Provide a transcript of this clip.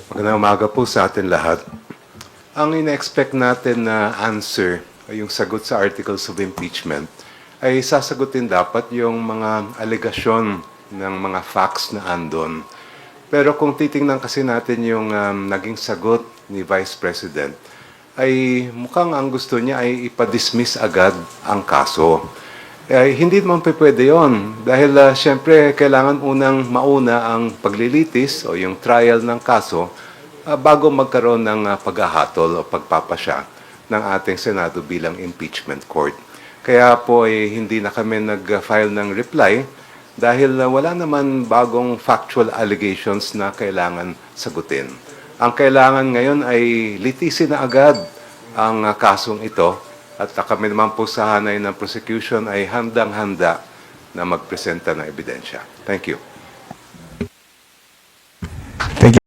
Magandang umaga po sa atin lahat. Ang ina-expect natin na answer, yung sagot sa articles of impeachment, ay sasagutin dapat yung mga alegasyon ng mga facts na andon. Pero kung titingnan kasi natin yung naging sagot ni Vice President, ay mukhang ang gusto niya ay ipadismiss agad ang kaso. Hindi naman pwede yun. Dahil siyempre kailangan mauna ang paglilitis o yung trial ng kaso bago magkaroon ng paghahatol o pagpapasya ng ating Senado bilang impeachment court. Kaya po hindi na kami nag-file ng reply dahil wala naman bagong factual allegations na kailangan sagutin. Ang kailangan ngayon ay litisin na agad ang kasong ito at kami naman po sa hanay ng prosecution ay handang-handa na magpresenta ng ebidensya. Thank you.